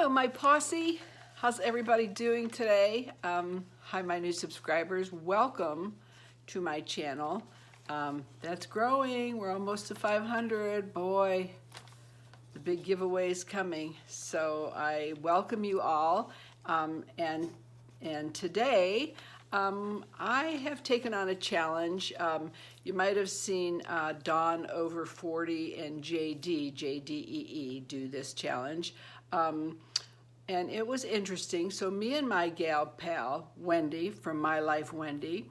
Hello, my posse. How's everybody doing today? Hi, my new subscribers. Welcome to my channel. That's growing. We're almost to 500. Boy, the big giveaway is coming. So I welcome you all. And today, I have taken on a challenge. You might have seen Dawn over 40 and Jdee, Jdee, do this challenge. And it was interesting. So me and my gal pal, Wendy from MyLifeWendy,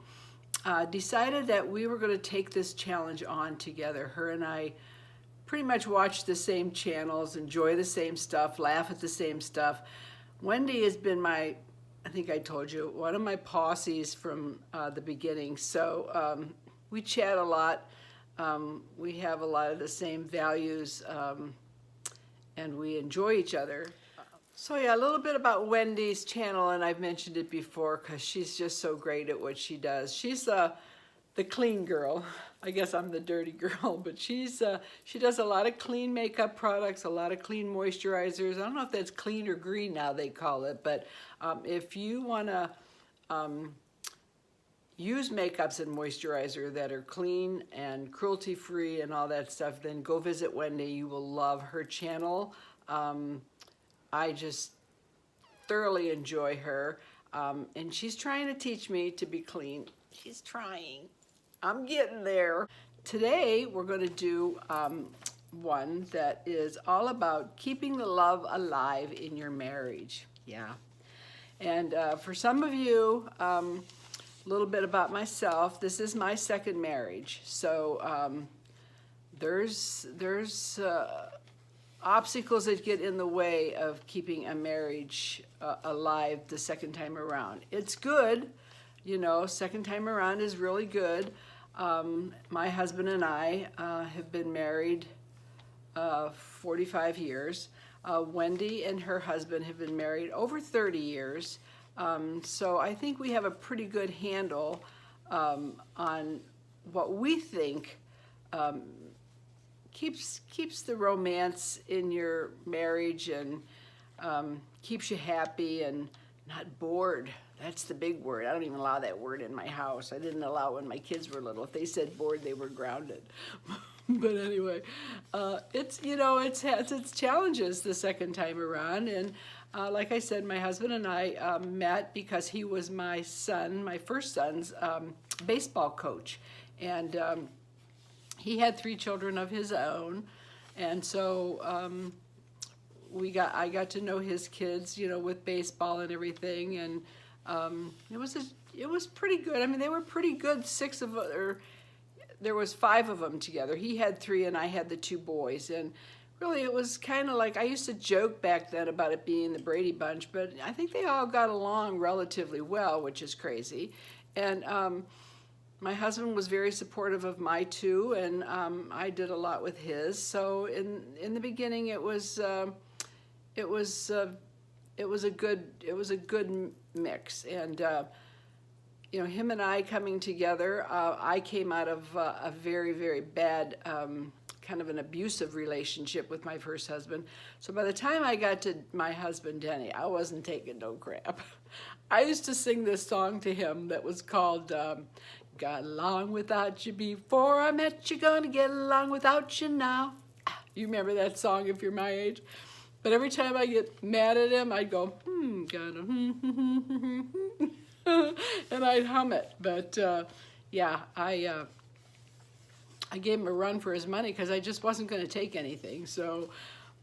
decided that we were going to take this challenge on together. Her and I pretty much watch the same channels, enjoy the same stuff, laugh at the same stuff. Wendy has been I think I told you, one of my posses from the beginning. So we chat a lot. We have a lot of the same values, and we enjoy each other. So yeah, a little bit about Wendy's channel, and I've mentioned it before because she's just so great at what she does. She's the clean girl. I guess I'm the dirty girl, but she does a lot of clean makeup products, a lot of clean moisturizers. I don't know if that's clean or green now they call it, but if you want to use makeups and moisturizer that are clean and cruelty-free and all that stuff, then go visit Wendy. You will love her channel. I just thoroughly enjoy her, and she's trying to teach me to be clean. She's trying. I'm getting there. Today we're going to do one that is all about keeping the love alive in your marriage. Yeah. And for some of you, a little bit about myself. This is my second marriage, so there's obstacles that get in the way of keeping a marriage alive the second time around. It's good, you know, second time around is really good. My husband and I have been married 45 years. Wendy and her husband have been married over 30 years. So I think we have a pretty good handle on what we think keeps the romance in your marriage and keeps you happy and not bored. That's the big word. I don't even allow that word in my house. I didn't allow it when my kids were little. If they said bored, they were grounded. But anyway, it's, you know, it has its challenges the second time around. And like I said, my husband and I met because he was my first son's baseball coach. And he had 3 children of his own, and so I got to know his kids, you know, with baseball and everything, and it was pretty good. I mean, they were pretty good. There was 5 of them together. He had 3, and I had the 2 boys, and really it was kind of like, I used to joke back then about it being the Brady Bunch, but I think they all got along relatively well, which is crazy, and my husband was very supportive of my 2, and I did a lot with his. So in the beginning, it was a good mix. And you know, him and I coming together, I came out of a very, very bad kind of an abusive relationship with my first husband. So by the time I got to my husband Denny, I wasn't taking no crap. I used to sing this song to him that was called "Got along without you before I met you, gonna get along without you now." You remember that song if you're my age? But every time I get mad at him, I'd go, gotta, and I'd hum it. But yeah, I gave him a run for his money because I just wasn't going to take anything. So,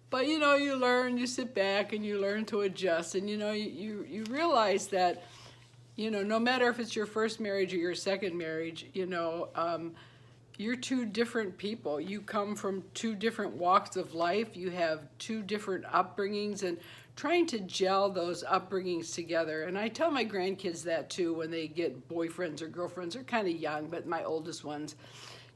but you know, you learn, you sit back and you learn to adjust, and you know, you realize that, you know, no matter if it's your first marriage or your second marriage, you know, you're 2 different people. You come from 2 different walks of life. You have 2 different upbringings, and trying to gel those upbringings together. And I tell my grandkids that too when they get boyfriends or girlfriends. They're kind of young, but my oldest ones,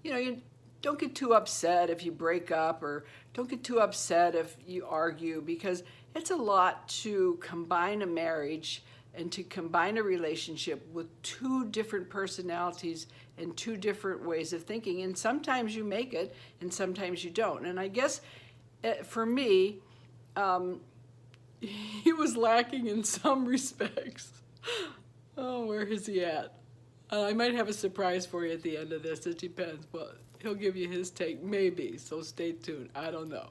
you know, you don't get too upset if you break up, or don't get too upset if you argue, because it's a lot to combine a marriage and to combine a relationship with 2 different personalities and 2 different ways of thinking. And sometimes you make it and sometimes you don't. And I guess for me, he was lacking in some respects. Oh, where is he at? I might have a surprise for you at the end of this. It depends. Well, he'll give you his take, maybe. So stay tuned. I don't know.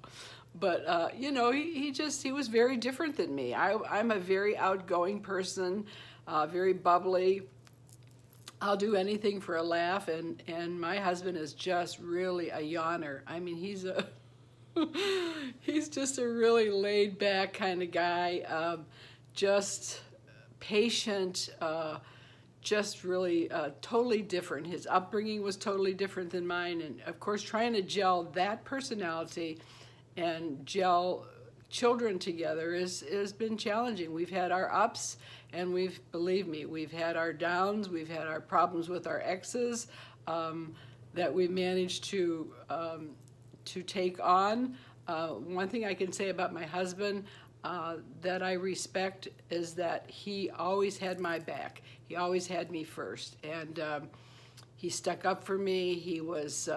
But, you know, he was very different than me. I'm a very outgoing person, very bubbly. I'll do anything for a laugh. And my husband is just really a yawner. I mean, he's just a really laid back kind of guy. Just patient, just really totally different. His upbringing was totally different than mine, and of course trying to gel that personality and gel children together has been challenging. We've had our ups, and believe me, we've had our downs, we've had our problems with our exes that we managed to take on. One thing I can say about my husband that I respect is that he always had my back. He always had me first, and he stuck up for me. He was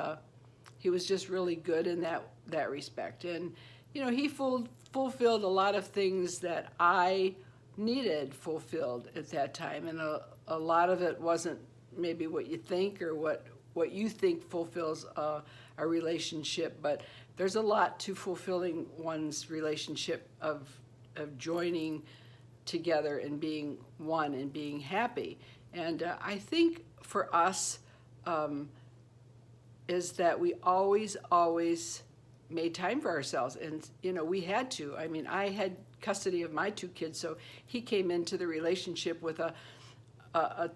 just really good in that respect. And you know, he fulfilled a lot of things that I needed fulfilled at that time, and a lot of it wasn't maybe what you think or what you think fulfills a relationship, but there's a lot to fulfilling one's relationship of joining together and being one and being happy. And I think for us is that we always made time for ourselves, and you know, we had to. I mean, I had custody of my 2 kids, so he came into the relationship with a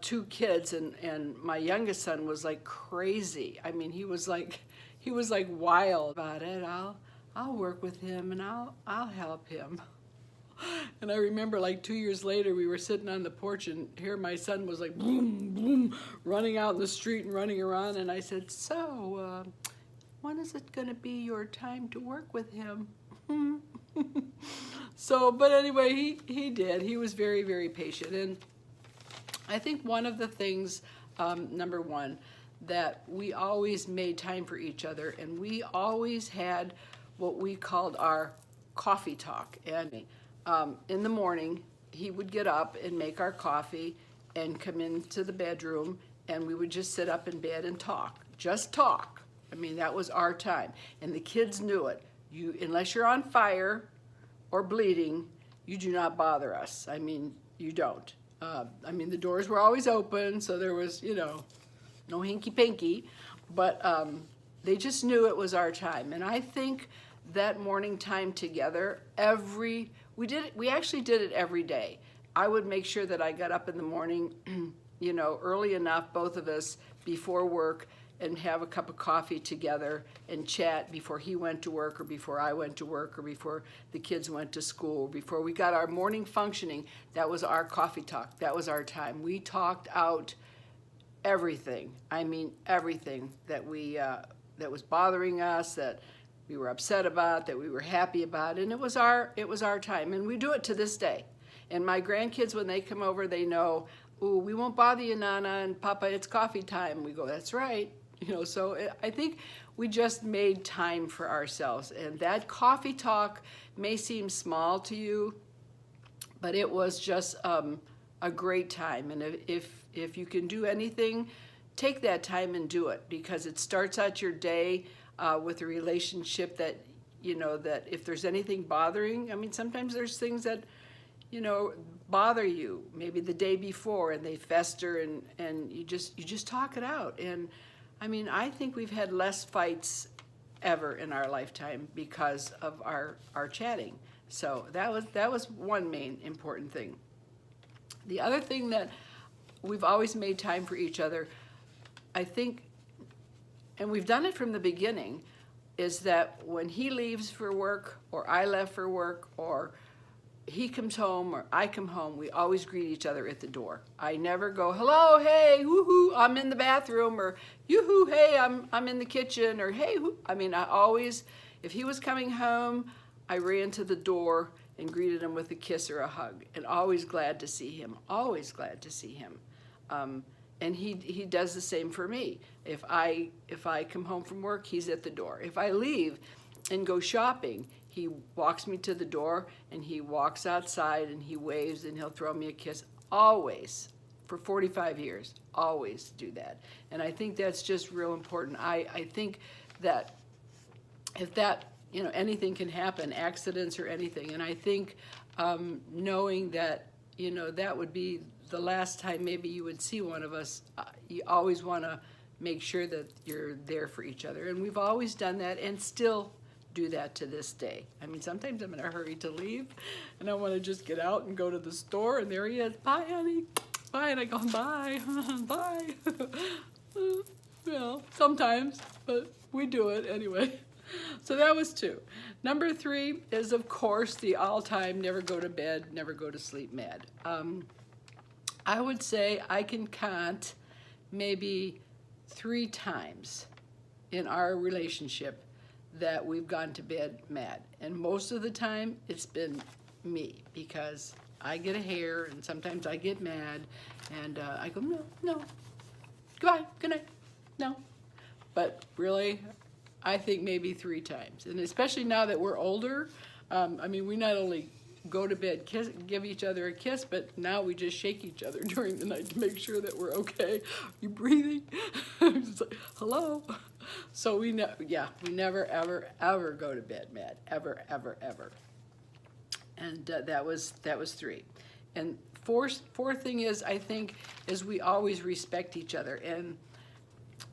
2 kids, and my youngest son was like crazy. I mean, he was like wild about it. I'll work with him and I'll help him. And I remember like 2 years later, we were sitting on the porch, and here my son was like boom, boom, running out in the street and running around. And I said, so when is it going to be your time to work with him? So, but anyway, he did. He was very, very patient. And I think one of the things, number one, that we always made time for each other, and we always had what we called our coffee talk. And in the morning, he would get up and make our coffee and come into the bedroom, and we would just sit up in bed and talk. Just talk. I mean, that was our time. And the kids knew it. Unless you're on fire or bleeding, you do not bother us. I mean, you don't. I mean, the doors were always open, so there was, you know, no hinky-pinky, but they just knew it was our time. And I think that morning time together, we actually did it every day. I would make sure that I got up in the morning, you know, early enough, both of us, before work, and have a cup of coffee together and chat before he went to work, or before I went to work, or before the kids went to school, before we got our morning functioning. That was our coffee talk. That was our time. We talked out everything. I mean, everything that that was bothering us, that we were upset about, that we were happy about, and it was our time. And we do it to this day. And my grandkids, when they come over, they know, ooh, we won't bother you, Nana and Papa, it's coffee time. We go, that's right. You know, so I think we just made time for ourselves. And that coffee talk may seem small to you, but it was just a great time. And if you can do anything, take that time and do it, because it starts out your day with a relationship that, you know, that if there's anything bothering, I mean, sometimes there's things that, you know, bother you maybe the day before, and they fester, and you just talk it out. And I mean, I think we've had less fights ever in our lifetime because of our chatting. So that was one main important thing. The other thing that we've always made time for each other, I think, and we've done it from the beginning, is that when he leaves for work, or I left for work, or he comes home or I come home, we always greet each other at the door. I never go, hello, hey, woohoo, I'm in the bathroom, or yoo-hoo, hey, I'm in the kitchen, or hey, whoo. I mean, I always, if he was coming home, I ran to the door and greeted him with a kiss or a hug, and always glad to see him, always glad to see him. And he does the same for me. If I come home from work, he's at the door. If I leave and go shopping, he walks me to the door, and he walks outside, and he waves, and he'll throw me a kiss. Always, for 45 years, always do that. And I think that's just real important. I think that if that, you know, anything can happen, accidents or anything, and I think knowing that, you know, that would be the last time maybe you would see one of us, you always want to make sure that you're there for each other. And we've always done that and still do that to this day. I mean, sometimes I'm in a hurry to leave and I want to just get out and go to the store, and there he is. Bye, honey. Bye. And I go, bye. Bye. Well, sometimes, but we do it anyway. So that was 2. Number 3 is, of course, the all-time never go to bed, never go to sleep mad. I would say I can count maybe 3 times in our relationship that we've gone to bed mad. And most of the time it's been me, because I get a hair and sometimes I get mad and I go, no, goodbye, good night, no. But really, I think maybe 3 times. And especially now that we're older, I mean, we not only go to bed, give each other a kiss, but now we just shake each other during the night to make sure that we're okay. Are you breathing? It's like, hello? So we never, ever, ever go to bed mad. Ever, ever, ever. And that was 3. And fourth thing is, I think, is we always respect each other. And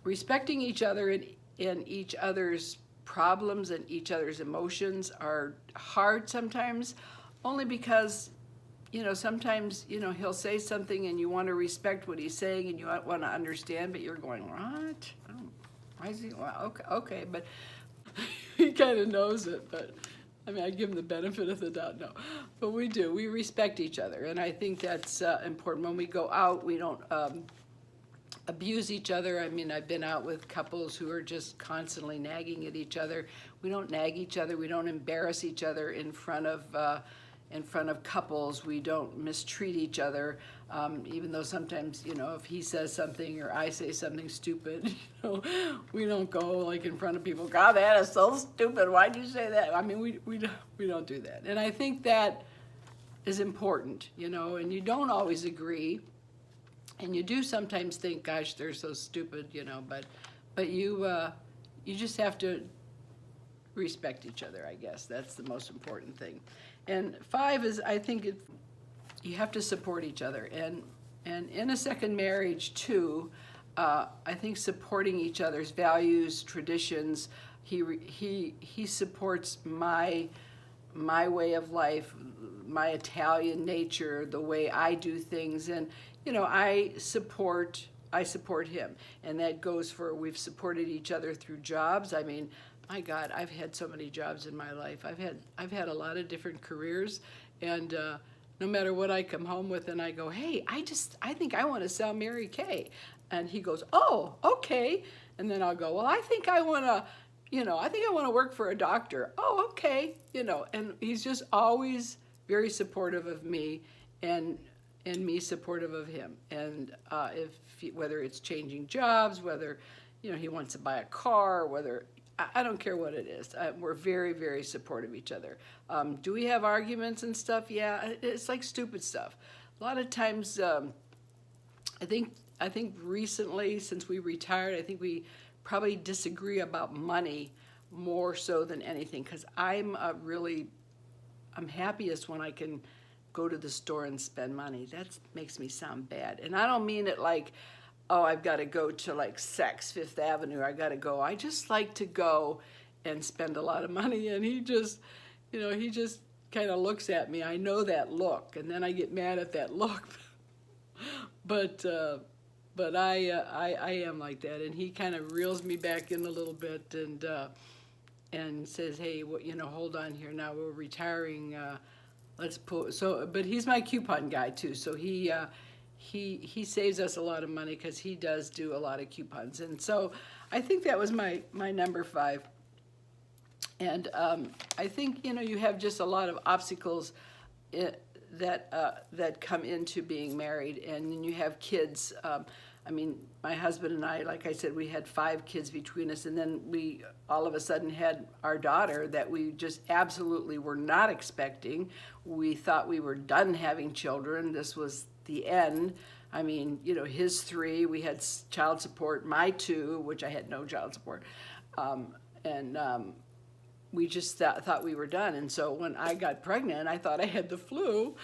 respecting each other in each other's problems and each other's emotions are hard sometimes, only because, you know, sometimes, you know, he'll say something and you want to respect what he's saying and you want to understand, but you're going, what? Oh, why is he? Well, okay, but he kind of knows it, but I mean, I give him the benefit of the doubt, no. But we do, we respect each other, and I think that's important. When we go out, we don't abuse each other. I mean, I've been out with couples who are just constantly nagging at each other. We don't nag each other. We don't embarrass each other in front of couples. We don't mistreat each other, even though sometimes, you know, if he says something or I say something stupid, you know, we don't go like in front of people, God, that is so stupid, why'd you say that? I mean, we don't do that. And I think that is important, you know, and you don't always agree. And you do sometimes think, gosh, they're so stupid, you know, but you just have to respect each other, I guess. That's the most important thing. And 5 is, I think, you have to support each other. And in a second marriage, too, I think supporting each other's values, traditions, he supports my way of life, my Italian nature, the way I do things, and you know, I support him, and that goes for, we've supported each other through jobs. I mean, my God, I've had so many jobs in my life. I've had a lot of different careers, and no matter what I come home with, and I go, hey, I think I want to sell Mary Kay, and he goes, oh, okay, and then I'll go, well, I think I want to work for a doctor. Oh, okay, you know, and he's just always very supportive of me, and me supportive of him. And whether it's changing jobs, whether, you know, he wants to buy a car, whether, I don't care what it is. We're very, very supportive of each other. Do we have arguments and stuff? Yeah, it's like stupid stuff. A lot of times, I think recently, since we retired, I think we probably disagree about money more so than anything, because I'm happiest when I can go to the store and spend money. That makes me sound bad. And I don't mean it like, oh, I've got to go to like Saks Fifth Avenue. I got to go. I just like to go and spend a lot of money. And he just, you know, he just kind of looks at me. I know that look, and then I get mad at that look. but I am like that. And he kind of reels me back in a little bit and says, hey, you know, hold on here. Now we're retiring. Let's pull. So, but he's my coupon guy too. So he saves us a lot of money because he does do a lot of coupons. And so I think that was my number 5. And I think, you know, you have just a lot of obstacles that come into being married, and then you have kids. I mean, my husband and I, like I said, we had 5 kids between us, and then we all of a sudden had our daughter that we just absolutely were not expecting. We thought we were done having children. This was the end. I mean, you know, his 3, we had child support, my 2, which I had no child support, we just thought we were done. And so when I got pregnant, I thought I had the flu,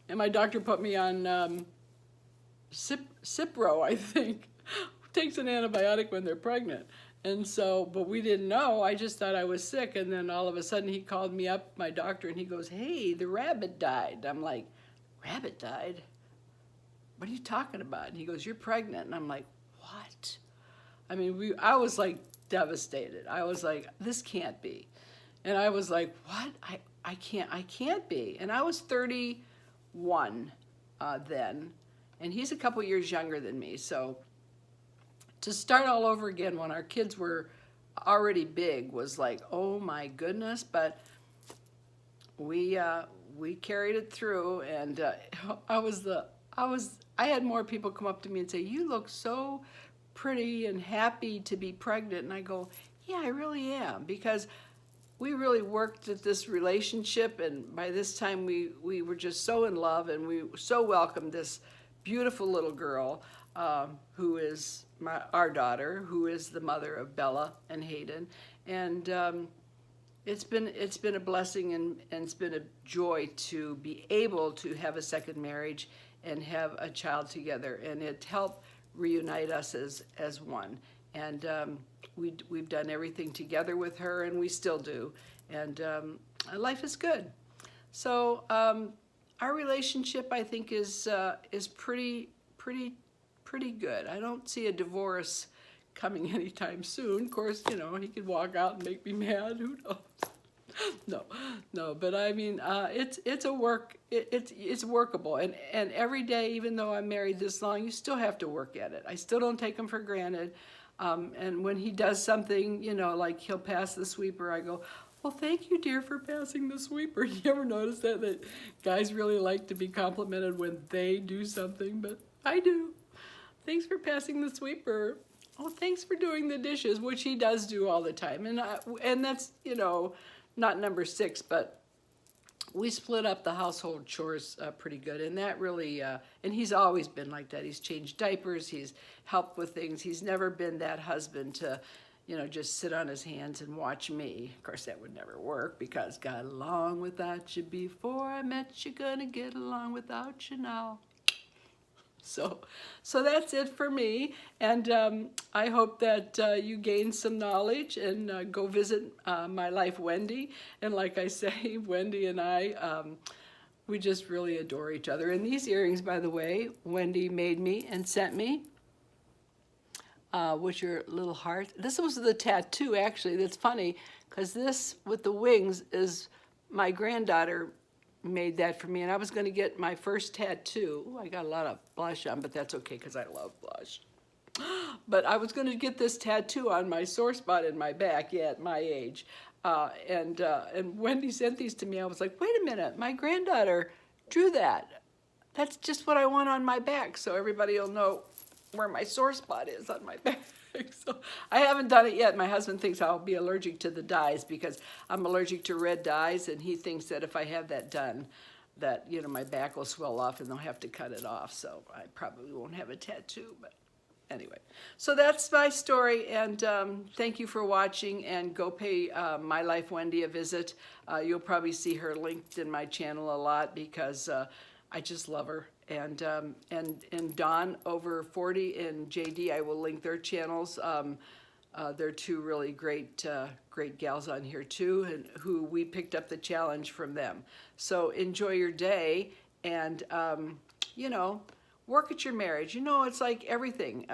and my doctor put me on Cipro, I think, takes an antibiotic when they're pregnant. And so, but we didn't know. I just thought I was sick. And then all of a sudden he called me up, my doctor, and he goes, "Hey, the rabbit died." I'm like, "Rabbit died? What are you talking about?" And he goes, "You're pregnant." And I'm like, "What?" I mean, I was like devastated. I was like, "This can't be." And I was like, "What? I can't be." And I was 31 then. And he's a couple years younger than me. So to start all over again when our kids were already big was like, oh my goodness. But we carried it through, and I had more people come up to me and say, "You look so pretty and happy to be pregnant." And I go, "Yeah, I really am," because we really worked at this relationship, and by this time we were just so in love, and we so welcomed this beautiful little girl who is our daughter, who is the mother of Bella and Hayden. And it's been a blessing, and it's been a joy to be able to have a second marriage and have a child together, and it helped reunite us as one. And we've done everything together with her, and we still do, and life is good. So our relationship, I think, is pretty good. I don't see a divorce coming anytime soon. Of course, you know, he could walk out and make me mad. Who knows? No. But I mean, it's workable, and every day, even though I'm married this long, you still have to work at it. I still don't take him for granted. And when he does something, you know, like he'll pass the sweeper, I go, "Well, thank you, dear, for passing the sweeper." You ever notice that guys really like to be complimented when they do something? But I do. "Thanks for passing the sweeper." "Oh, thanks for doing the dishes," which he does do all the time. And that's, you know, not number 6, but we split up the household chores pretty good, and that really, and he's always been like that. He's changed diapers, he's helped with things. He's never been that husband to, you know, just sit on his hands and watch me. Of course, that would never work, because got along without you before I met you, gonna get along without you now. So that's it for me, and I hope that you gain some knowledge, and go visit MyLifeWendy. And like I say, Wendy and I, we just really adore each other. And these earrings, by the way, Wendy made me and sent me, which are little hearts. This was the tattoo, actually. That's funny, because this with the wings is my granddaughter made that for me, and I was going to get my first tattoo. Ooh, I got a lot of blush on, but that's okay, because I love blush. But I was going to get this tattoo on my sore spot in my back, yeah, at my age. And Wendy sent these to me. I was like, wait a minute, my granddaughter drew that. That's just what I want on my back, so everybody will know where my sore spot is on my back. So I haven't done it yet. My husband thinks I'll be allergic to the dyes, because I'm allergic to red dyes, and he thinks that if I have that done, that, you know, my back will swell off and they'll have to cut it off. So I probably won't have a tattoo, but anyway. So that's my story, and thank you for watching, and go pay MyLifeWendy a visit. You'll probably see her linked in my channel a lot, because I just love her. And Dawn over 40 and Jdee, I will link their channels. They're 2 really great gals on here too, and who we picked up the challenge from them. So enjoy your day, and you know, work at your marriage. You know, it's like everything.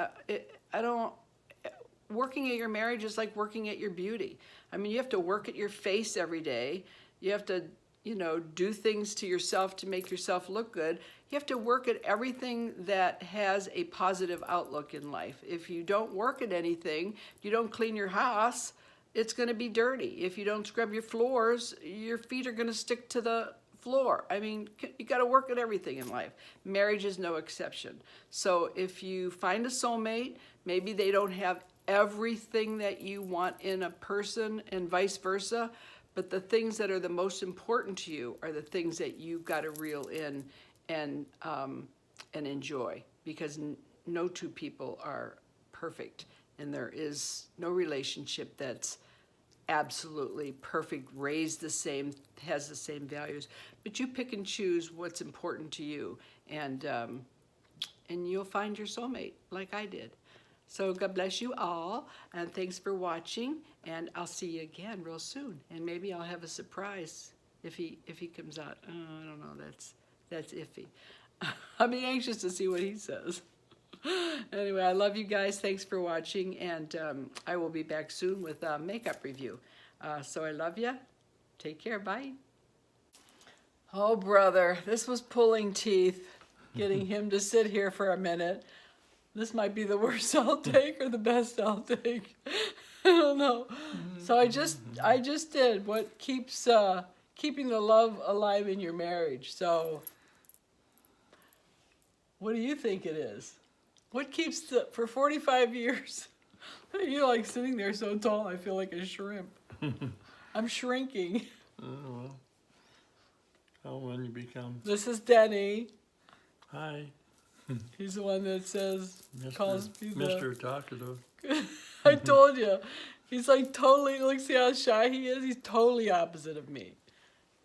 Working at your marriage is like working at your beauty. I mean, you have to work at your face every day. You have to, you know, do things to yourself to make yourself look good. You have to work at everything that has a positive outlook in life. If you don't work at anything, you don't clean your house, it's going to be dirty. If you don't scrub your floors, your feet are going to stick to the floor. I mean, you got to work at everything in life. Marriage is no exception. So if you find a soulmate, maybe they don't have everything that you want in a person and vice versa, but the things that are the most important to you are the things that you got to reel in and enjoy, because no two people are perfect, and there is no relationship that's absolutely perfect, raised the same, has the same values, but you pick and choose what's important to you, and you'll find your soulmate like I did. So God bless you all, and thanks for watching, and I'll see you again real soon, and maybe I'll have a surprise if he comes out. Oh, I don't know, that's iffy. I'll be anxious to see what he says. Anyway, I love you guys. Thanks for watching, and I will be back soon with a makeup review. So I love you. Take care. Bye. Oh, brother, this was pulling teeth, getting him to sit here for a minute. This might be the worst I'll take or the best I'll take. I don't know. So I just did what keeps keeping the love alive in your marriage. So what do you think it is? What keeps for 45 years? You're like sitting there so tall, I feel like a shrimp. I'm shrinking. Oh, well. When you become... This is Denny. Hi. He's the one that says, calls me Mr. Talkative. I told you. He's like totally, look, see how shy he is? He's totally opposite of me.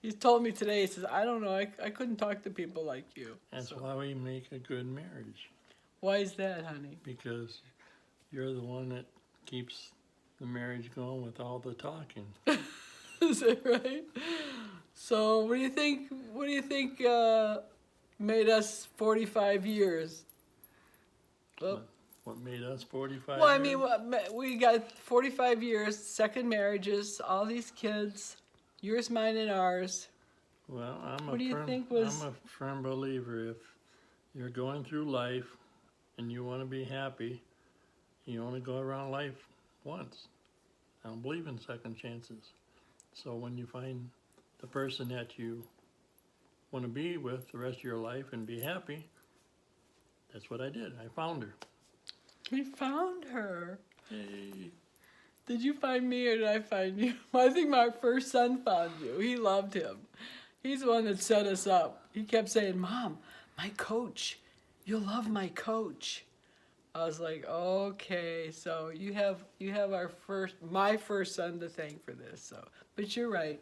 He's told me today, he says, I don't know, I couldn't talk to people like you. That's why we make a good marriage. Why is that, honey? Because you're the one that keeps the marriage going with all the talking. Is that right? So what do you think made us 45 years? Well, what made us 45 well, I years? mean, we got 45 years, second marriages, all these kids, yours, mine, and ours. Well, I'm What do you think I'm a firm believer. If you're going through life and you want to be happy, you only go around life once. I don't believe in second chances. So when you find the person that you want to be with the rest of your life and be happy, that's what I did. I found her. We found her. Hey. Did you find me or did I find you? I think my first son found you. He loved him. He's the one that set us up. He kept saying, Mom, my coach. You'll love my coach. I was like, okay, so you have my first son to thank for this. So, but you're right,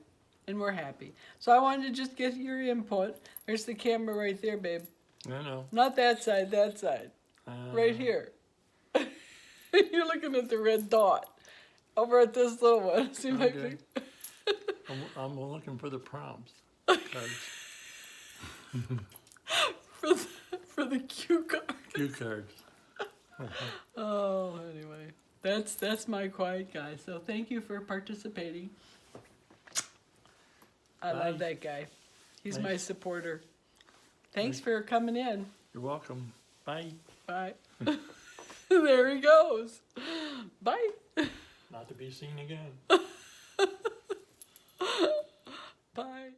and we're happy. So I wanted to just get your input. There's the camera right there, babe. I know. Not that side, that side. Right here. You're looking at the red dot. Over at this little one. See my Okay. I'm looking for the prompts. for the cue card. Cue cards. Oh, anyway. That's my quiet guy. So thank you for participating. I love that guy. He's my supporter. Thanks for coming in. You're welcome. Bye. Bye. There he goes. Bye. Not to be seen again. Bye.